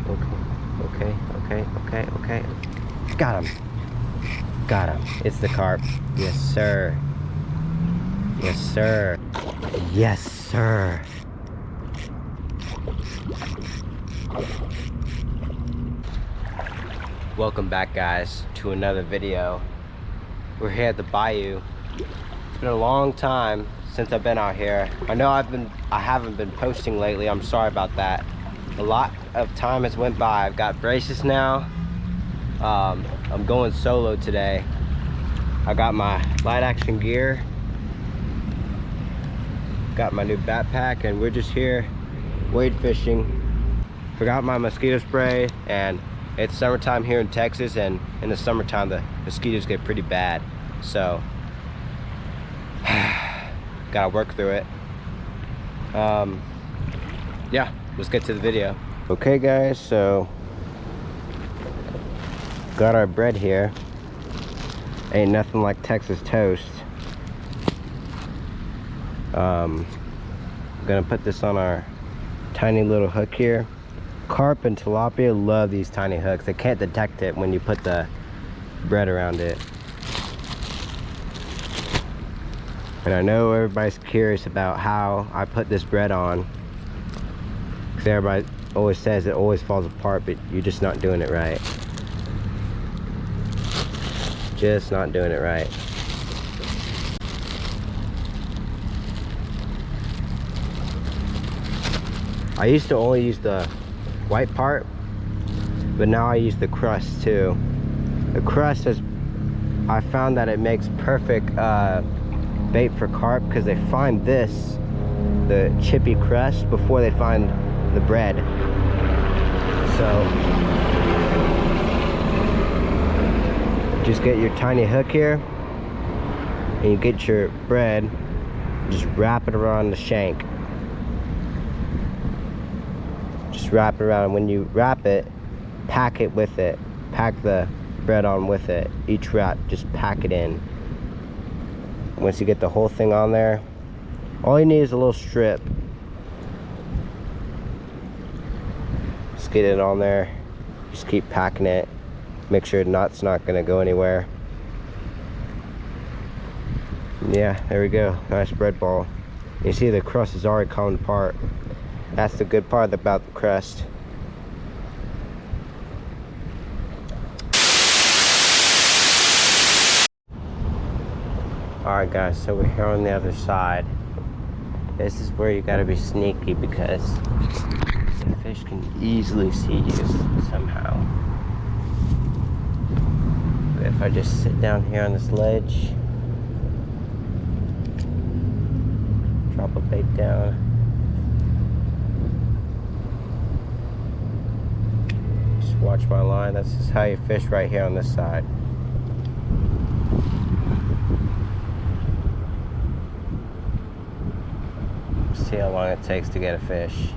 Okay. Got him. Got him. It's the carp. Yes, sir. Yes, sir. Yes, sir. Welcome back, guys, to another video. We're here at the bayou. It's been a long time since I've been out here. I know I haven't been posting lately. I'm sorry about that. A lot of time has went by. I've got braces now. I'm going solo today. I got my light action gear, got my new backpack, and we're just here wade fishing. Forgot my mosquito spray, and it's summertime here in Texas, and in the summertime the mosquitoes get pretty bad, so gotta work through it. Yeah, let's get to the video. Okay guys, so got our bread here. Ain't nothing like Texas toast. Gonna put this on our tiny little hook here. Carp and tilapia love these tiny hooks. They can't detect it when you put the bread around it. And I know everybody's curious about how I put this bread on, because everybody always says it always falls apart, but you're just not doing it right. Just not doing it right. I used to only use the white part, but now I use the crust too. The crust is, I found that it makes perfect bait for carp, because they find this, the chippy crust, before they find the bread. So just get your tiny hook here, and you get your bread, just wrap it around the shank. Just wrap it around, and when you wrap it, pack it with it. Pack the bread on with it. Each wrap, just pack it in. Once you get the whole thing on there, all you need is a little strip. Just get it on there. Just keep packing it. Make sure the knot's not gonna go anywhere. Yeah, there we go. Nice bread ball. You see the crust is already coming apart. That's the good part about the crust. Alright guys, so we're here on the other side. This is where you gotta be sneaky, because the fish can easily see you somehow. But if I just sit down here on this ledge, drop a bait down, just watch my line. That's just how you fish right here on this side. See how long it takes to get a fish.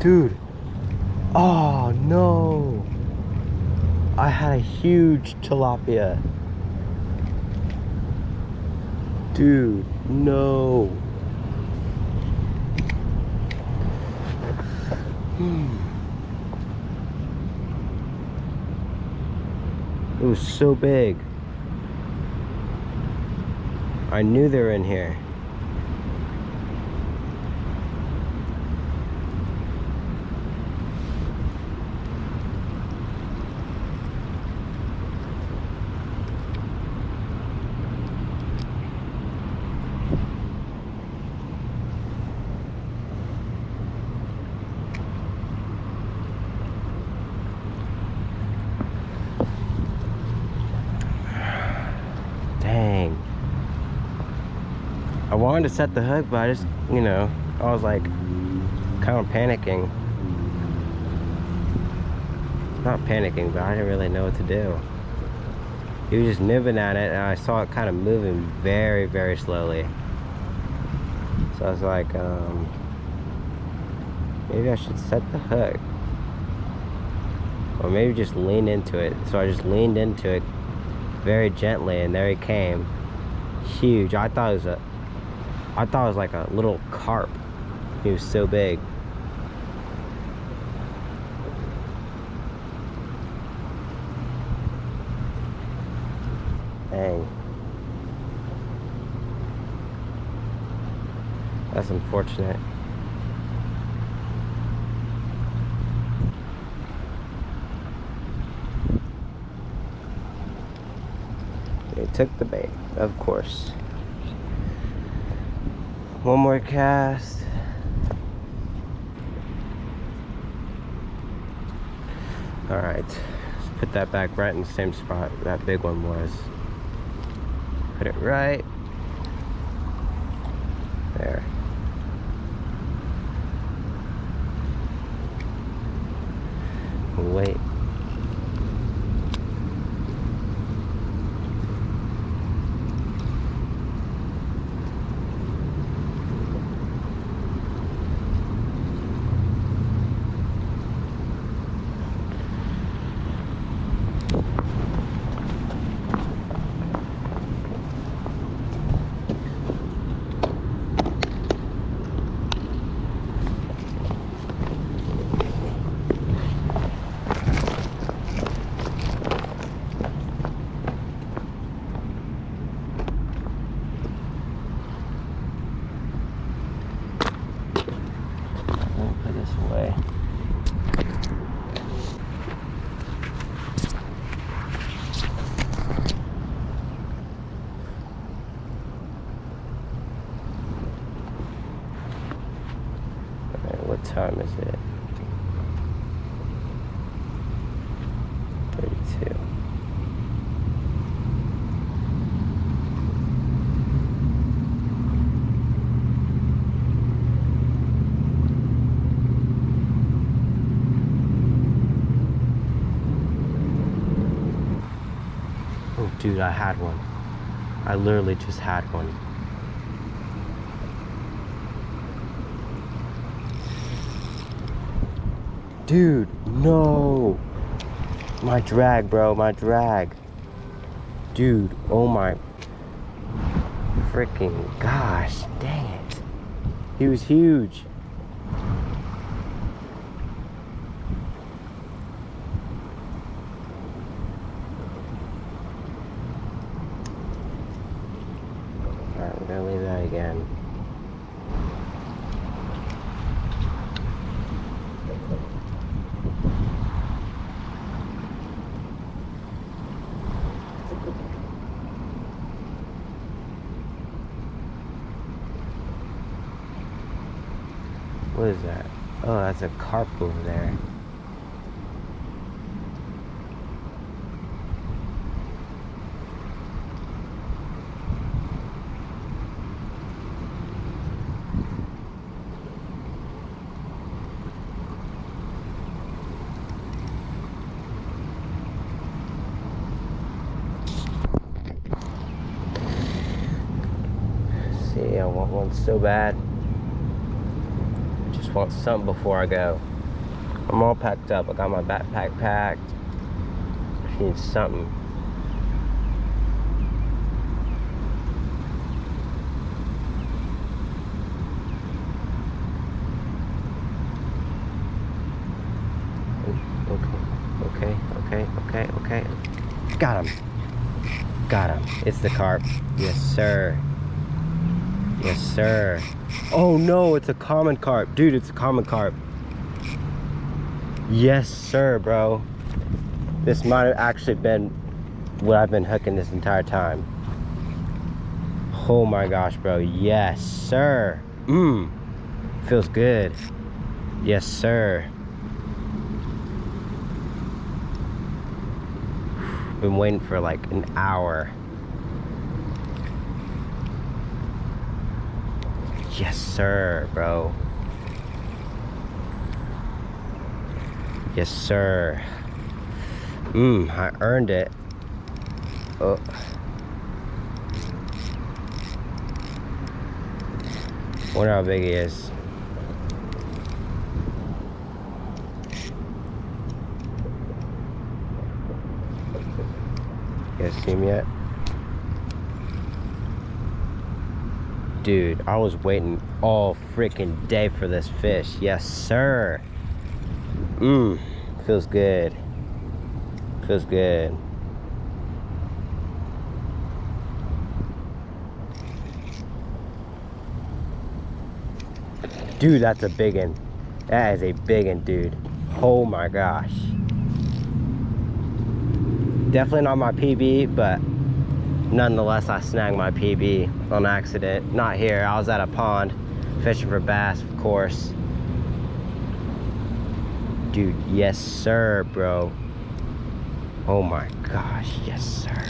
Dude, oh no, I had a huge tilapia. Dude, no. It was so big. I knew they were in here. wanted to set the hook, but I just, you know, I was like kind of panicking. Not panicking, but I didn't really know what to do. He was just nibbling at it, and I saw it kind of moving very, very slowly. So I was like, maybe I should set the hook. Or maybe just lean into it. So I just leaned into it very gently, and there he came. Huge. I thought it was like a little carp. He was so big. Dang. That's unfortunate. They took the bait, of course. One more cast. Alright, let's put that back right in the same spot that big one was. Put it right there. Wait. Away. Alright, what time is it? 32. Dude, I had one. I literally just had one. Dude, no. My drag, bro, my drag. Dude, oh my freaking gosh, dang it. He was huge. Alright, we're gonna leave that again. What is that? Oh, that's a carp over there. See, I want one so bad. Just want something before I go. I'm all packed up. I got my backpack packed. I need something. Okay. Got him. Got him. It's the carp. Yes, sir. Yes, sir. Oh no, it's a common carp. Dude, it's a common carp. Yes, sir, bro. This might have actually been what I've been hooking this entire time. Oh my gosh, bro. Yes, sir. Feels good. Yes, sir. Been waiting for like an hour. Yes, sir, bro. Yes, sir. I earned it. Oh. Wonder how big he is. You guys see him yet? Dude, I was waiting all freaking day for this fish. Yes, sir. Feels good. Feels good. Dude, that's a big one. That is a big one, dude. Oh my gosh. Definitely not my PB, but nonetheless, I snagged my PB on accident. Not here, I was at a pond fishing for bass, of course. Dude, yes sir, bro. Oh my gosh, yes sir.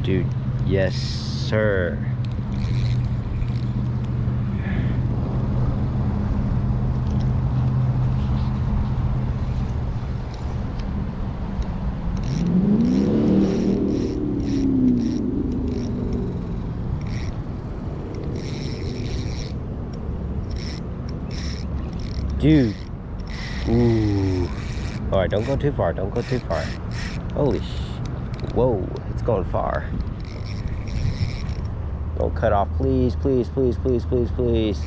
Dude, yes sir. Dude. Ooh. Alright, don't go too far. Don't go too far. Holy whoa, it's going far. Don't cut off, please, please, please, please, please, please.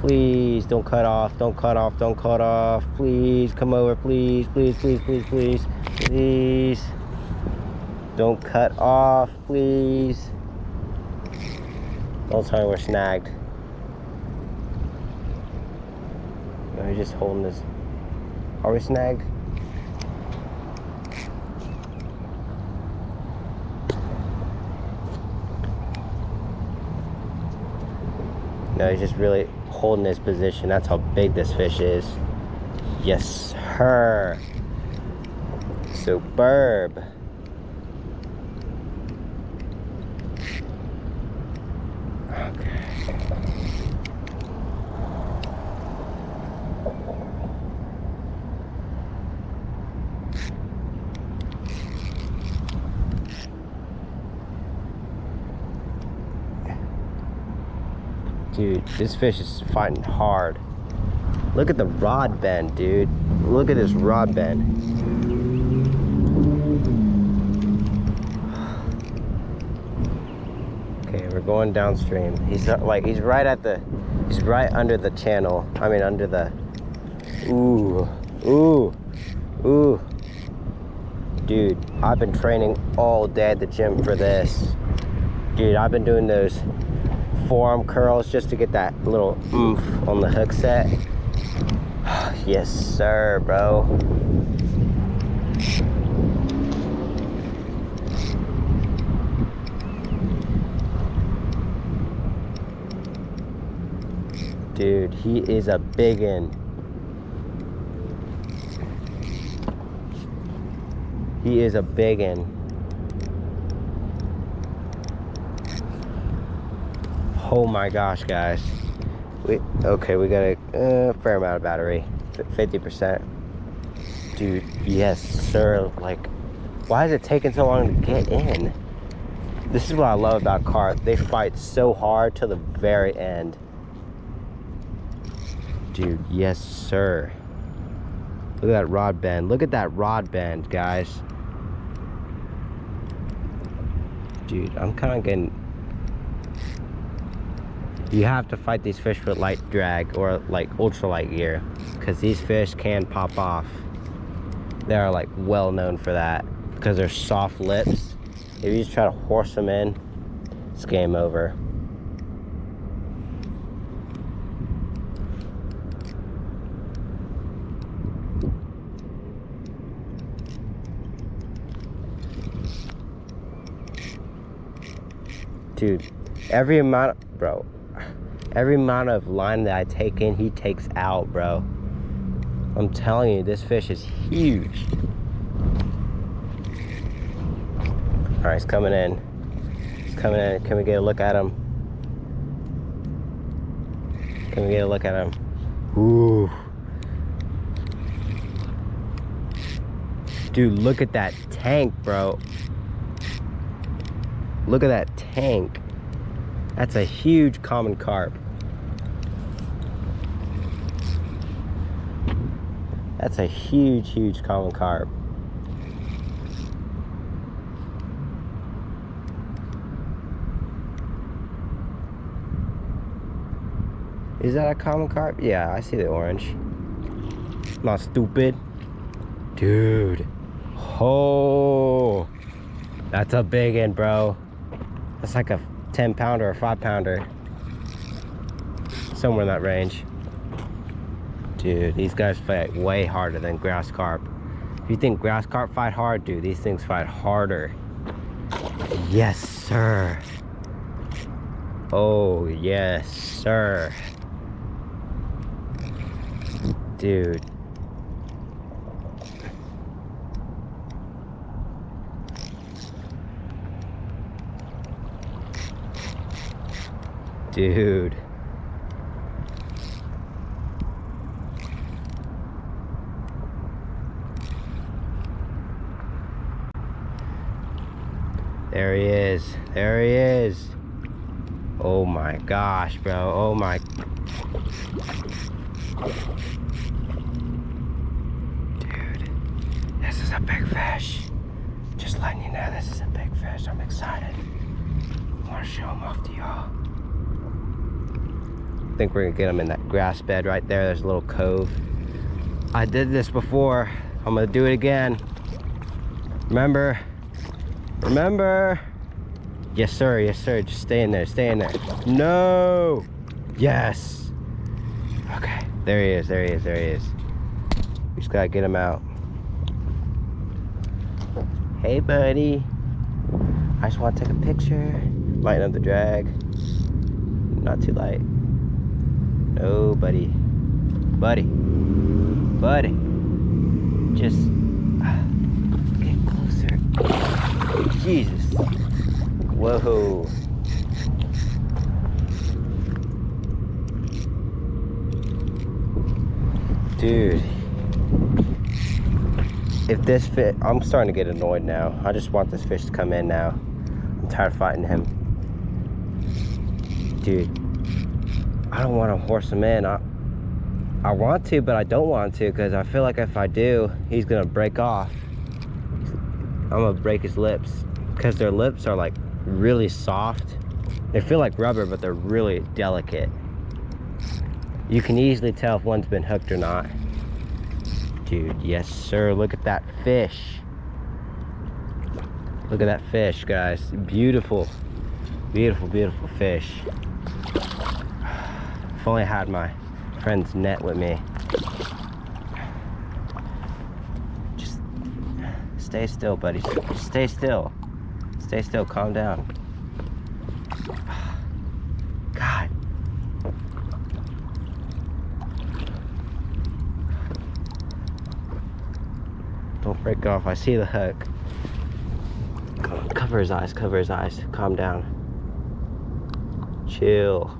Please, don't cut off, don't cut off, don't cut off. Please, come over, please, please, please, please, please. Please. Don't cut off, please. Don't tell me we're snagged. No, he's just holding this. Are we snagged? No, he's just really holding his position. That's how big this fish is. Yes, sir. Superb. Okay. Dude, this fish is fighting hard. Look at the rod bend, dude. Look at this rod bend. Okay, we're going downstream. He's right under the channel. I mean, under the. Ooh, ooh, ooh. Dude, I've been training all day at the gym for this. Dude, I've been doing those forearm curls just to get that little oomph on the hook set. Yes sir, bro. Dude, he is a biggin. He is a biggin. Oh my gosh, guys. We got a fair amount of battery, 50%. Dude, yes sir. Like, why is it taking so long to get in? This is what I love about carp. They fight so hard till the very end. Dude, yes sir. Look at that rod bend. Look at that rod bend, guys. Dude, I'm kind of getting. You have to fight these fish with light drag or like ultralight gear, because these fish can pop off. They are like well known for that because they're soft lips. If you just try to horse them in, it's game over. Dude, every amount of line that I take in, he takes out, bro. I'm telling you, this fish is huge. All right, he's coming in. He's coming in. Can we get a look at him? Can we get a look at him? Ooh. Dude, look at that tank, bro. Look at that tank. That's a huge common carp. That's a huge, huge common carp. Is that a common carp? Yeah, I see the orange. Not stupid. Dude. Oh, that's a big one, bro. That's like a 10-pounder or 5-pounder. Somewhere in that range. Dude, these guys fight way harder than grass carp. If you think grass carp fight hard, dude, these things fight harder. Yes, sir. Oh, yes, sir. Dude. Dude. There he is. There he is. Oh my gosh, bro. Oh my. Dude, this is a big fish. Just letting you know, this is a big fish. I'm excited. I want to show him off to y'all. I think we're gonna get him in that grass bed right there. There's a little cove. I did this before. I'm gonna do it again. Remember? Remember? Yes, sir. Yes, sir. Just stay in there. Stay in there. No. Yes. Okay. There he is. There he is. There he is. We just gotta get him out. Hey, buddy. I just want to take a picture. Lighten up the drag. Not too light. No, buddy. Buddy. Buddy. Just get closer. Jesus. Whoa. Dude. If this fish, I'm starting to get annoyed now. I just want this fish to come in now. I'm tired of fighting him. Dude. I don't want to horse him in. I want to, but I don't want to, because I feel like if I do, he's gonna break off. I'm gonna break his lips, because their lips are like really soft. They feel like rubber, but they're really delicate. You can easily tell if one's been hooked or not. Dude, yes sir, look at that fish. Look at that fish, guys. Beautiful, beautiful, beautiful fish. If only I had my friend's net with me. Just stay still, buddy. Just stay still. Stay still, calm down. God. Don't break off, I see the hook. Cover his eyes, cover his eyes. Calm down. Chill.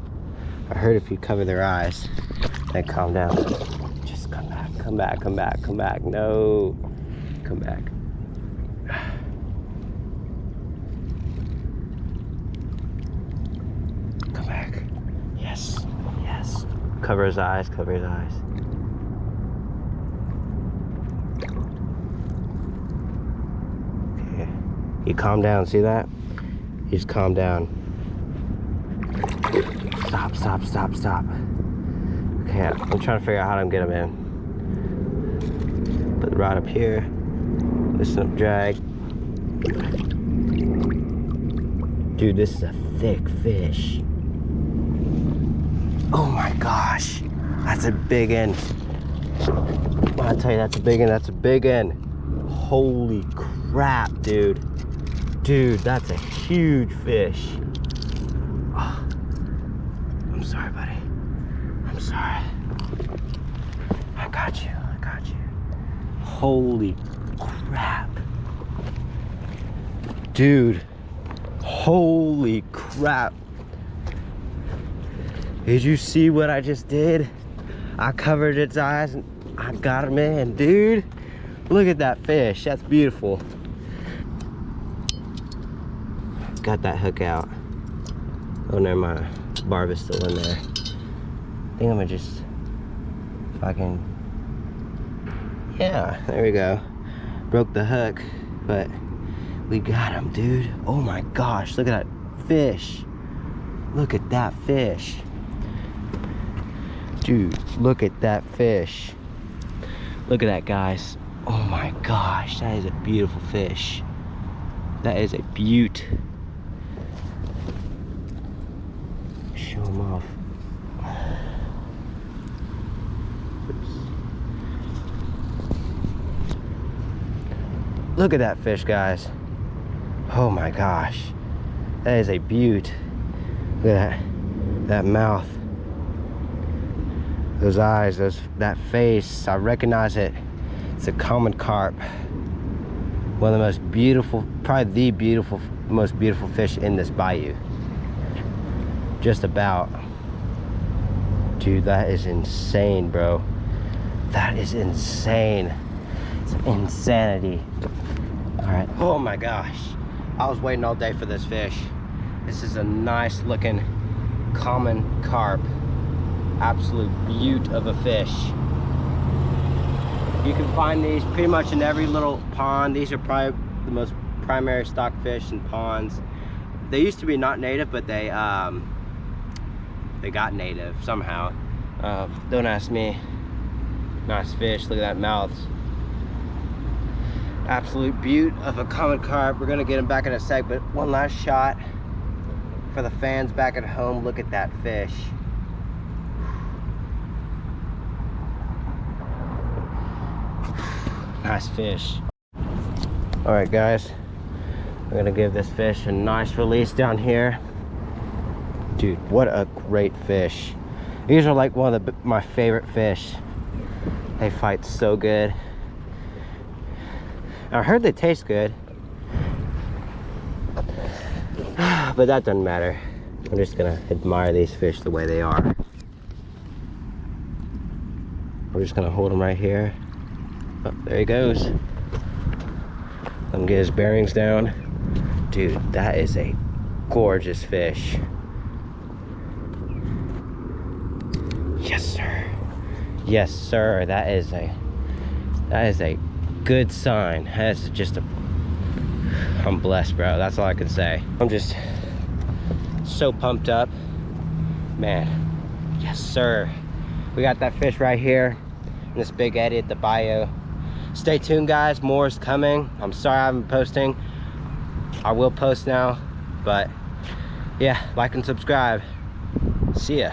I heard if you cover their eyes, then calm down. Just come back, come back, come back, come back. No. Come back. Come back. Yes, yes. Cover his eyes, cover his eyes. Okay. He calmed down, see that? He's calmed down. Stop, stop, stop, stop. Okay, I'm trying to figure out how to get him in. Put the rod up here. Listen up, drag. Dude, this is a thick fish. Oh my gosh. That's a big one. I tell you, that's a big one, that's a big one. Holy crap, dude. Dude, that's a huge fish. Oh, I'm sorry, buddy. I'm sorry. I got you, I got you. Holy crap. Dude. Holy crap. Did you see what I just did? I covered its eyes and I got him in, dude. Look at that fish, that's beautiful. Got that hook out. Oh, never mind, barb is still in there. I think I'm gonna just, if I can, yeah, there we go. Broke the hook, but we got him, dude. Oh my gosh, look at that fish. Look at that fish. Dude, look at that fish. Look at that, guys. Oh my gosh, that is a beautiful fish. That is a beaut. Show him off. Oops. Look at that fish, guys. Oh my gosh, that is a beaut. Look at that mouth, those eyes, that face. I recognize it. It's a common carp. One of the most beautiful, probably the most beautiful fish in this bayou. Just about. Dude, that is insane, bro. That is insane. It's insanity. All right. Oh my gosh. I was waiting all day for this fish. This is a nice looking common carp. Absolute beaut of a fish. You can find these pretty much in every little pond. These are probably the most primary stock fish in ponds. They used to be not native, but they got native somehow. Don't ask me. Nice fish, look at that mouth. Absolute beaut of a common carp. We're gonna get him back in a sec, but one last shot for the fans back at home. Look at that fish. Nice fish. All right, guys, we're gonna give this fish a nice release down here. Dude, what a great fish. These are like one of my favorite fish. They fight so good. I heard they taste good, but that doesn't matter. I'm just gonna admire these fish the way they are. We're just gonna hold him right here. Oh, there he goes. Let him get his bearings down. Dude, that is a gorgeous fish. Yes, sir. Yes, sir. That is a good sign. That's just I'm blessed, bro. That's all I can say. I'm just so pumped up, man. Yes, sir. We got that fish right here in this big eddy at the bayou. Stay tuned, guys. More is coming. I'm sorry I haven't been posting. I will post now, but yeah, like and subscribe. See ya.